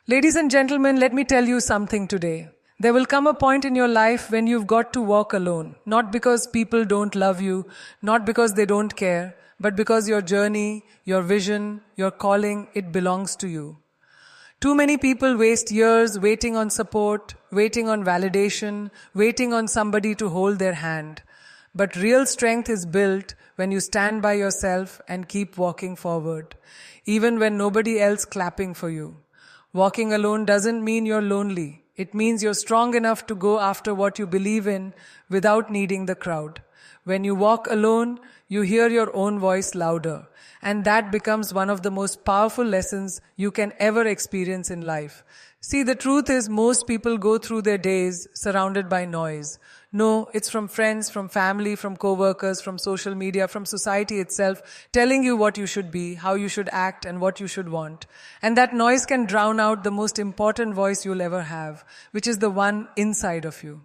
Ladies and gentlemen, let me tell you something today. There will come a point in your life when you've got to walk alone. Not because people don't love you, not because they don't care, but because your journey, your vision, your calling, it belongs to you. Too many people waste years waiting on support, waiting on validation, waiting on somebody to hold their hand. But real strength is built when you stand by yourself and keep walking forward, even when nobody else clapping for you. Walking alone doesn't mean you're lonely. It means you're strong enough to go after what you believe in without needing the crowd. When you walk alone, you hear your own voice louder. And that becomes one of the most powerful lessons you can ever experience in life. See, the truth is most people go through their days surrounded by noise. No, it's from friends, from family, from co-workers, from social media, from society itself, telling you what you should be, how you should act, and what you should want. And that noise can drown out the most important voice you'll ever have, which is the one inside of you.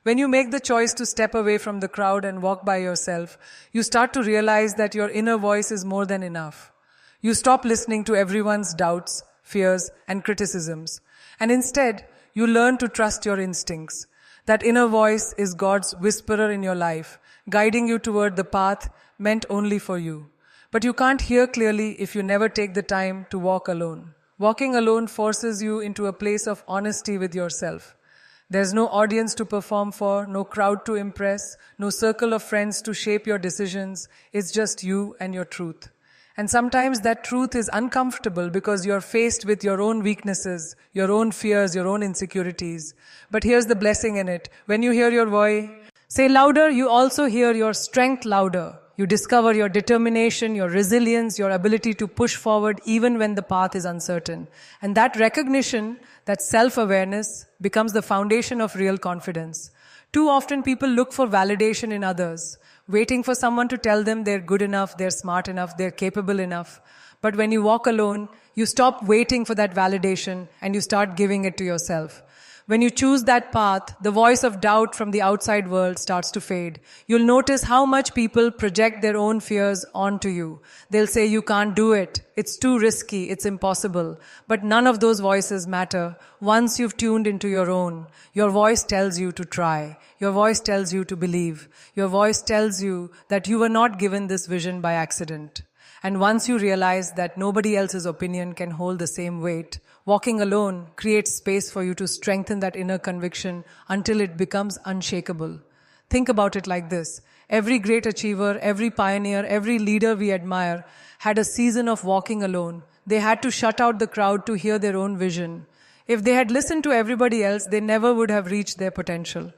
When you make the choice to step away from the crowd and walk by yourself, you start to realize that your inner voice is more than enough. You stop listening to everyone's doubts, fears, and criticisms. And instead, you learn to trust your instincts. That inner voice is God's whisperer in your life, guiding you toward the path meant only for you. But you can't hear clearly if you never take the time to walk alone. Walking alone forces you into a place of honesty with yourself. There's no audience to perform for, no crowd to impress, no circle of friends to shape your decisions. It's just you and your truth. And sometimes that truth is uncomfortable because you're faced with your own weaknesses, your own fears, your own insecurities. But here's the blessing in it. When you hear your voice say louder, you also hear your strength louder. You discover your determination, your resilience, your ability to push forward even when the path is uncertain. And that recognition, that self-awareness, becomes the foundation of real confidence. Too often people look for validation in others, waiting for someone to tell them they're good enough, they're smart enough, they're capable enough. But when you walk alone, you stop waiting for that validation and you start giving it to yourself. When you choose that path, the voice of doubt from the outside world starts to fade. You'll notice how much people project their own fears onto you. They'll say you can't do it, it's too risky, it's impossible. But none of those voices matter. Once you've tuned into your own, your voice tells you to try. Your voice tells you to believe. Your voice tells you that you were not given this vision by accident. And once you realize that nobody else's opinion can hold the same weight, walking alone creates space for you to strengthen that inner conviction until it becomes unshakable. Think about it like this. Every great achiever, every pioneer, every leader we admire had a season of walking alone. They had to shut out the crowd to hear their own vision. If they had listened to everybody else, they never would have reached their potential.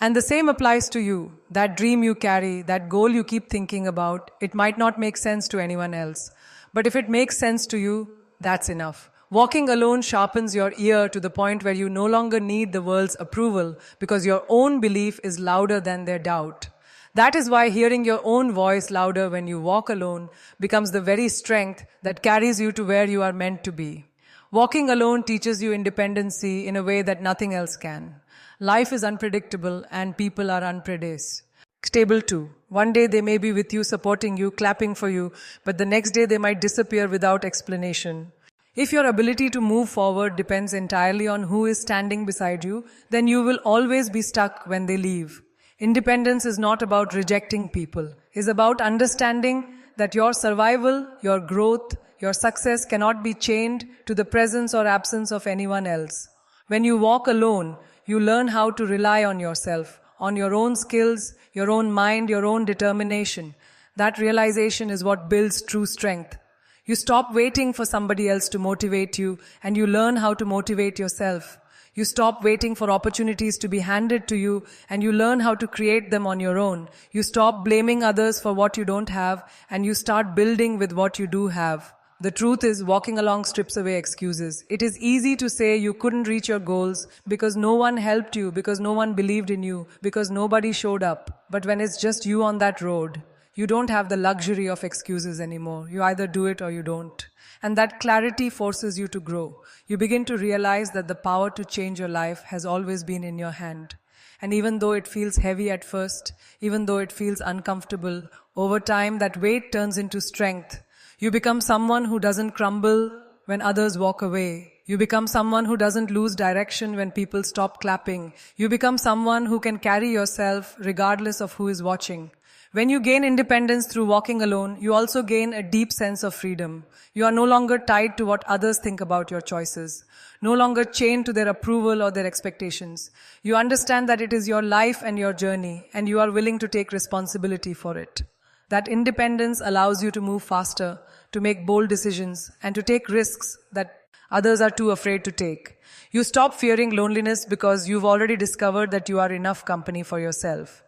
And the same applies to you. That dream you carry, that goal you keep thinking about, it might not make sense to anyone else. But if it makes sense to you, that's enough. Walking alone sharpens your ear to the point where you no longer need the world's approval because your own belief is louder than their doubt. That is why hearing your own voice louder when you walk alone becomes the very strength that carries you to where you are meant to be. Walking alone teaches you independency in a way that nothing else can. Life is unpredictable and people are unstable too. One day they may be with you, supporting you, clapping for you, but the next day they might disappear without explanation. If your ability to move forward depends entirely on who is standing beside you, then you will always be stuck when they leave. Independence is not about rejecting people. It's about understanding that your survival, your growth, your success cannot be chained to the presence or absence of anyone else. When you walk alone, you learn how to rely on yourself, on your own skills, your own mind, your own determination. That realization is what builds true strength. You stop waiting for somebody else to motivate you and you learn how to motivate yourself. You stop waiting for opportunities to be handed to you and you learn how to create them on your own. You stop blaming others for what you don't have and you start building with what you do have. The truth is, walking along strips away excuses. It is easy to say you couldn't reach your goals because no one helped you, because no one believed in you, because nobody showed up. But when it's just you on that road, you don't have the luxury of excuses anymore. You either do it or you don't. And that clarity forces you to grow. You begin to realize that the power to change your life has always been in your hand. And even though it feels heavy at first, even though it feels uncomfortable, over time that weight turns into strength. You become someone who doesn't crumble when others walk away. You become someone who doesn't lose direction when people stop clapping. You become someone who can carry yourself regardless of who is watching. When you gain independence through walking alone, you also gain a deep sense of freedom. You are no longer tied to what others think about your choices, no longer chained to their approval or their expectations. You understand that it is your life and your journey, and you are willing to take responsibility for it. That independence allows you to move faster, to make bold decisions, and to take risks that others are too afraid to take. You stop fearing loneliness because you've already discovered that you are enough company for yourself.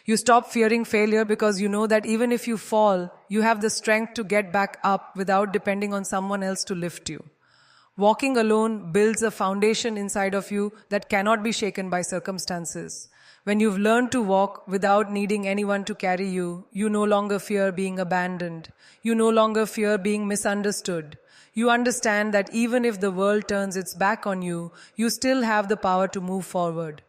You stop fearing failure because you know that even if you fall, you have the strength to get back up without depending on someone else to lift you. Walking alone builds a foundation inside of you that cannot be shaken by circumstances. When you've learned to walk without needing anyone to carry you, you no longer fear being abandoned. You no longer fear being misunderstood. You understand that even if the world turns its back on you, you still have the power to move forward.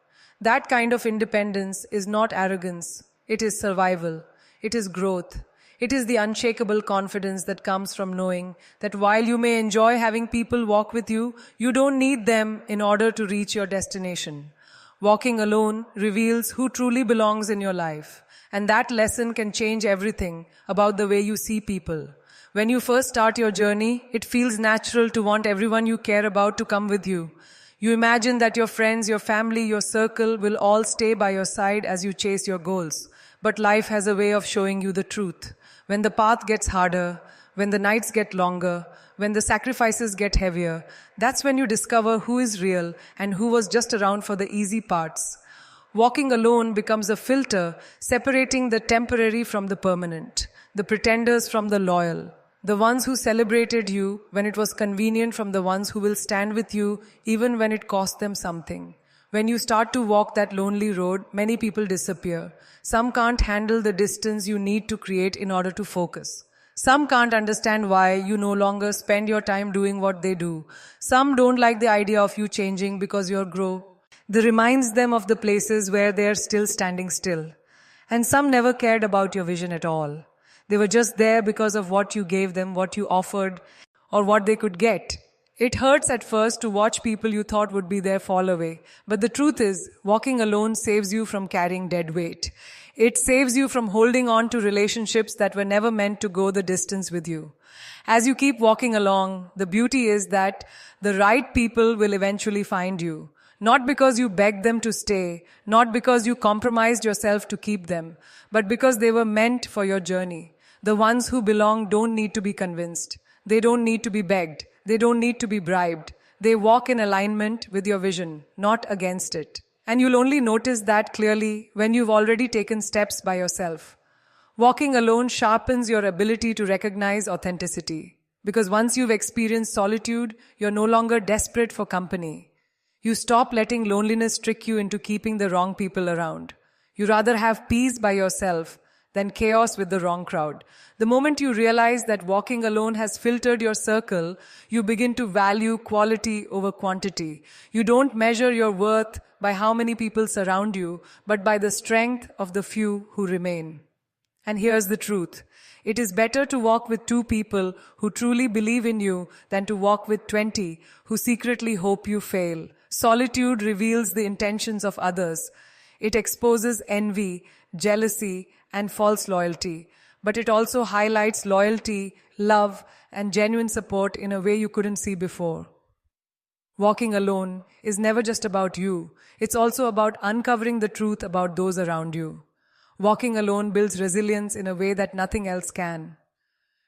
That kind of independence is not arrogance. It is survival. It is growth. It is the unshakable confidence that comes from knowing that while you may enjoy having people walk with you, you don't need them in order to reach your destination. Walking alone reveals who truly belongs in your life, and that lesson can change everything about the way you see people. When you first start your journey, it feels natural to want everyone you care about to come with you. You imagine that your friends, your family, your circle will all stay by your side as you chase your goals. But life has a way of showing you the truth. When the path gets harder, when the nights get longer, when the sacrifices get heavier, that's when you discover who is real and who was just around for the easy parts. Walking alone becomes a filter separating the temporary from the permanent, the pretenders from the loyal, the ones who celebrated you when it was convenient from the ones who will stand with you even when it cost them something. When you start to walk that lonely road, many people disappear. Some can't handle the distance you need to create in order to focus. Some can't understand why you no longer spend your time doing what they do. Some don't like the idea of you changing because you're grow. That reminds them of the places where they're still standing still. And some never cared about your vision at all. They were just there because of what you gave them, what you offered, or what they could get. It hurts at first to watch people you thought would be there fall away. But the truth is, walking alone saves you from carrying dead weight. It saves you from holding on to relationships that were never meant to go the distance with you. As you keep walking along, the beauty is that the right people will eventually find you. Not because you begged them to stay, not because you compromised yourself to keep them, but because they were meant for your journey. The ones who belong don't need to be convinced. They don't need to be begged. They don't need to be bribed. They walk in alignment with your vision, not against it. And you'll only notice that clearly when you've already taken steps by yourself. Walking alone sharpens your ability to recognize authenticity. Because once you've experienced solitude, you're no longer desperate for company. You stop letting loneliness trick you into keeping the wrong people around. You rather have peace by yourself than chaos with the wrong crowd. The moment you realize that walking alone has filtered your circle, you begin to value quality over quantity. You don't measure your worth by how many people surround you, but by the strength of the few who remain. And here's the truth. It is better to walk with 2 people who truly believe in you than to walk with 20 who secretly hope you fail. Solitude reveals the intentions of others. It exposes envy, jealousy, and false loyalty. But it also highlights loyalty, love, and genuine support in a way you couldn't see before. Walking alone is never just about you. It's also about uncovering the truth about those around you. Walking alone builds resilience in a way that nothing else can.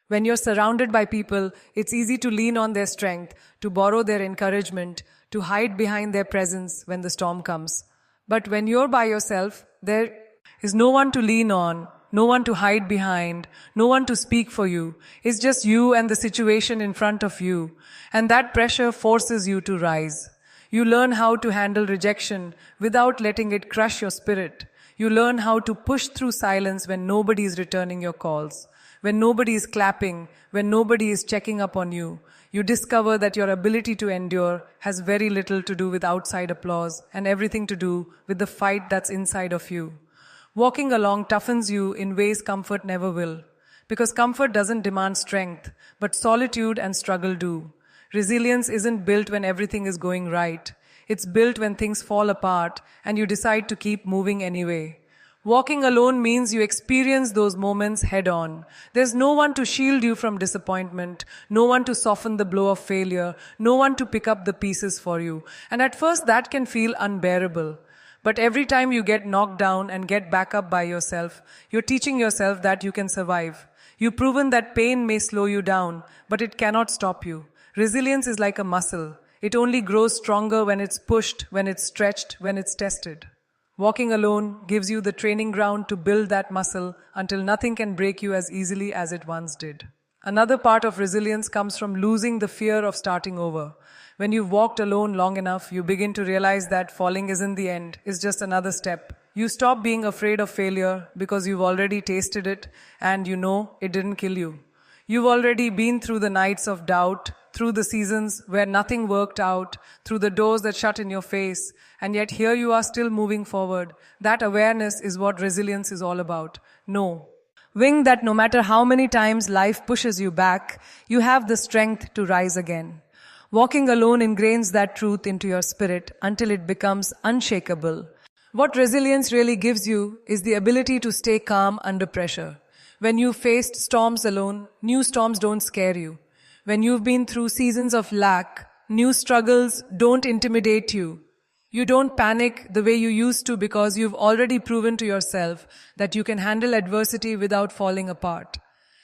When you're surrounded by people, it's easy to lean on their strength, to borrow their encouragement, to hide behind their presence when the storm comes. But when you're by yourself, there is no one to lean on, no one to hide behind, no one to speak for you. It's just you and the situation in front of you. And that pressure forces you to rise. You learn how to handle rejection without letting it crush your spirit. You learn how to push through silence when nobody is returning your calls, when nobody is clapping, when nobody is checking up on you. You discover that your ability to endure has very little to do with outside applause and everything to do with the fight that's inside of you. Walking along toughens you in ways comfort never will. Because comfort doesn't demand strength, but solitude and struggle do. Resilience isn't built when everything is going right. It's built when things fall apart and you decide to keep moving anyway. Walking alone means you experience those moments head on. There's no one to shield you from disappointment, no one to soften the blow of failure, no one to pick up the pieces for you. And at first that can feel unbearable. But every time you get knocked down and get back up by yourself, you're teaching yourself that you can survive. You've proven that pain may slow you down, but it cannot stop you. Resilience is like a muscle. It only grows stronger when it's pushed, when it's stretched, when it's tested. Walking alone gives you the training ground to build that muscle until nothing can break you as easily as it once did. Another part of resilience comes from losing the fear of starting over. When you've walked alone long enough, you begin to realize that falling isn't the end, it's just another step. You stop being afraid of failure because you've already tasted it and you know it didn't kill you. You've already been through the nights of doubt, through the seasons where nothing worked out, through the doors that shut in your face, and yet here you are still moving forward. That awareness is what resilience is all about. Knowing that no matter how many times life pushes you back, you have the strength to rise again. Walking alone ingrains that truth into your spirit until it becomes unshakable. What resilience really gives you is the ability to stay calm under pressure. When you've faced storms alone, new storms don't scare you. When you've been through seasons of lack, new struggles don't intimidate you. You don't panic the way you used to because you've already proven to yourself that you can handle adversity without falling apart.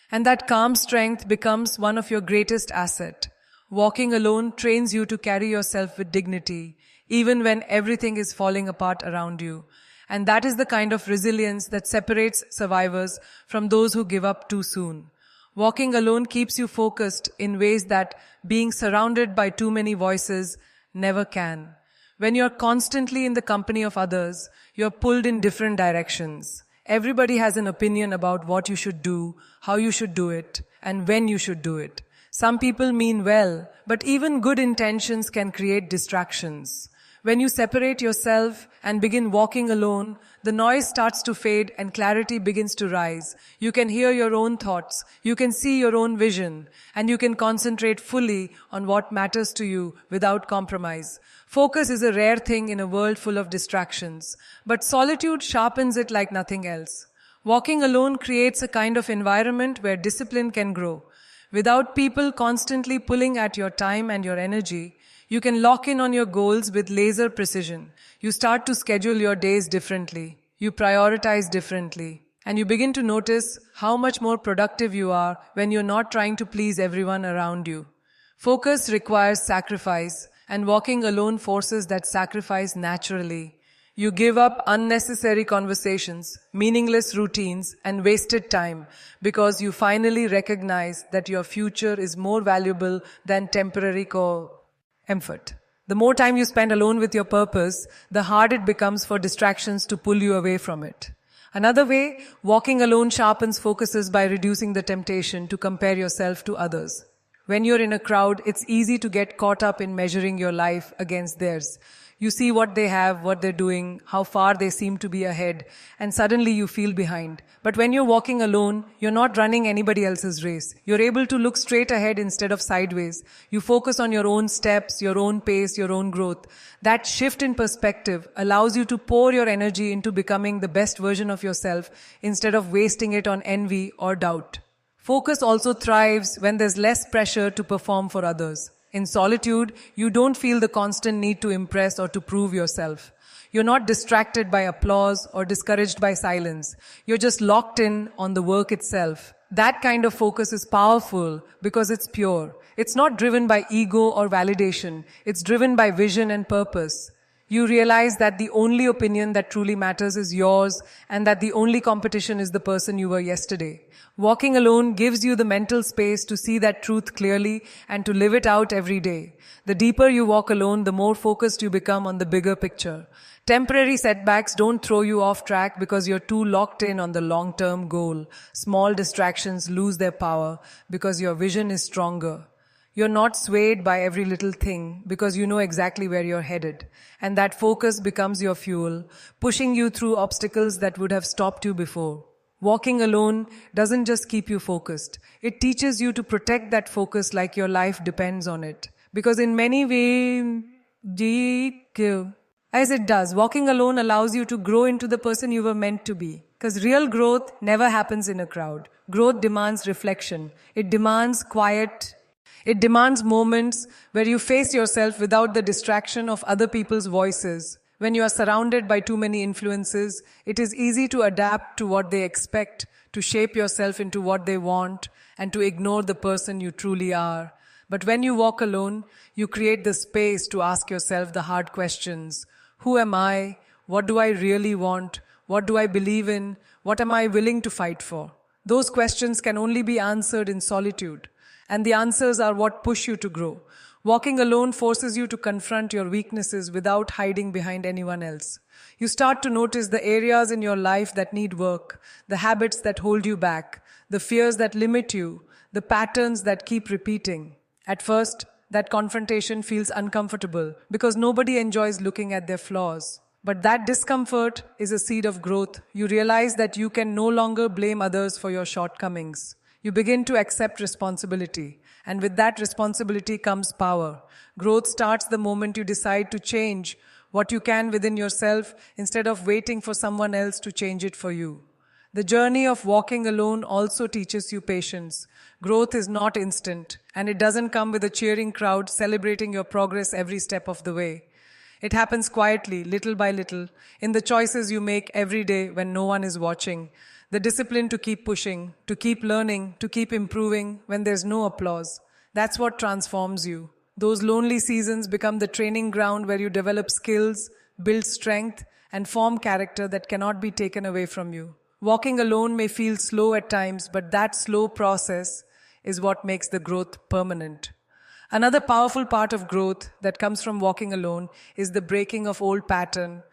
And that calm strength becomes one of your greatest assets. Walking alone trains you to carry yourself with dignity, even when everything is falling apart around you. And that is the kind of resilience that separates survivors from those who give up too soon. Walking alone keeps you focused in ways that being surrounded by too many voices never can. When you're constantly in the company of others, you're pulled in different directions. Everybody has an opinion about what you should do, how you should do it, and when you should do it. Some people mean well, but even good intentions can create distractions. When you separate yourself and begin walking alone, the noise starts to fade and clarity begins to rise. You can hear your own thoughts, you can see your own vision, and you can concentrate fully on what matters to you without compromise. Focus is a rare thing in a world full of distractions, but solitude sharpens it like nothing else. Walking alone creates a kind of environment where discipline can grow. Without people constantly pulling at your time and your energy, you can lock in on your goals with laser precision. You start to schedule your days differently. You prioritize differently. And you begin to notice how much more productive you are when you're not trying to please everyone around you. Focus requires sacrifice, and walking alone forces that sacrifice naturally. You give up unnecessary conversations, meaningless routines, and wasted time because you finally recognize that your future is more valuable than temporary comfort. The more time you spend alone with your purpose, the harder it becomes for distractions to pull you away from it. Another way, walking alone sharpens focuses by reducing the temptation to compare yourself to others. When you're in a crowd, it's easy to get caught up in measuring your life against theirs. You see what they have, what they're doing, how far they seem to be ahead, and suddenly you feel behind. But when you're walking alone, you're not running anybody else's race. You're able to look straight ahead instead of sideways. You focus on your own steps, your own pace, your own growth. That shift in perspective allows you to pour your energy into becoming the best version of yourself instead of wasting it on envy or doubt. Focus also thrives when there's less pressure to perform for others. In solitude, you don't feel the constant need to impress or to prove yourself. You're not distracted by applause or discouraged by silence. You're just locked in on the work itself. That kind of focus is powerful because it's pure. It's not driven by ego or validation. It's driven by vision and purpose. You realize that the only opinion that truly matters is yours and that the only competition is the person you were yesterday. Walking alone gives you the mental space to see that truth clearly and to live it out every day. The deeper you walk alone, the more focused you become on the bigger picture. Temporary setbacks don't throw you off track because you're too locked in on the long-term goal. Small distractions lose their power because your vision is stronger. You're not swayed by every little thing because you know exactly where you're headed. And that focus becomes your fuel, pushing you through obstacles that would have stopped you before. Walking alone doesn't just keep you focused. It teaches you to protect that focus like your life depends on it. Because in many ways, as it does, walking alone allows you to grow into the person you were meant to be. Because real growth never happens in a crowd. Growth demands reflection. It demands quiet. It demands moments where you face yourself without the distraction of other people's voices. When you are surrounded by too many influences, it is easy to adapt to what they expect, to shape yourself into what they want, and to ignore the person you truly are. But when you walk alone, you create the space to ask yourself the hard questions. Who am I? What do I really want? What do I believe in? What am I willing to fight for? Those questions can only be answered in solitude. And the answers are what push you to grow. Walking alone forces you to confront your weaknesses without hiding behind anyone else. You start to notice the areas in your life that need work, the habits that hold you back, the fears that limit you, the patterns that keep repeating. At first, that confrontation feels uncomfortable because nobody enjoys looking at their flaws. But that discomfort is a seed of growth. You realize that you can no longer blame others for your shortcomings. You begin to accept responsibility. And with that responsibility comes power. Growth starts the moment you decide to change what you can within yourself instead of waiting for someone else to change it for you. The journey of walking alone also teaches you patience. Growth is not instant, and it doesn't come with a cheering crowd celebrating your progress every step of the way. It happens quietly, little by little, in the choices you make every day when no one is watching. The discipline to keep pushing, to keep learning, to keep improving when there's no applause. That's what transforms you. Those lonely seasons become the training ground where you develop skills, build strength, and form character that cannot be taken away from you. Walking alone may feel slow at times, but that slow process is what makes the growth permanent. Another powerful part of growth that comes from walking alone is the breaking of old patterns.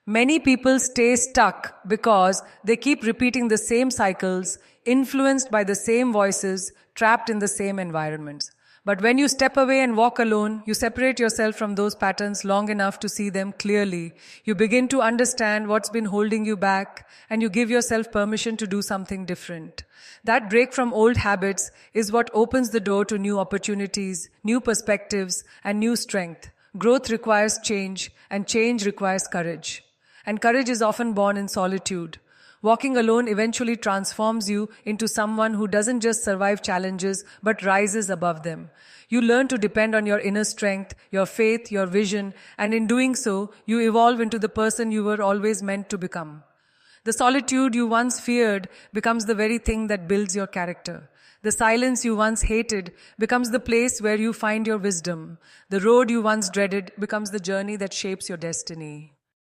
Many people stay stuck because they keep repeating the same cycles, influenced by the same voices, trapped in the same environments. But when you step away and walk alone, you separate yourself from those patterns long enough to see them clearly. You begin to understand what's been holding you back, and you give yourself permission to do something different. That break from old habits is what opens the door to new opportunities, new perspectives, and new strength. Growth requires change, and change requires courage. And courage is often born in solitude. Walking alone eventually transforms you into someone who doesn't just survive challenges, but rises above them. You learn to depend on your inner strength, your faith, your vision, and in doing so, you evolve into the person you were always meant to become. The solitude you once feared becomes the very thing that builds your character. The silence you once hated becomes the place where you find your wisdom. The road you once dreaded becomes the journey that shapes your destiny.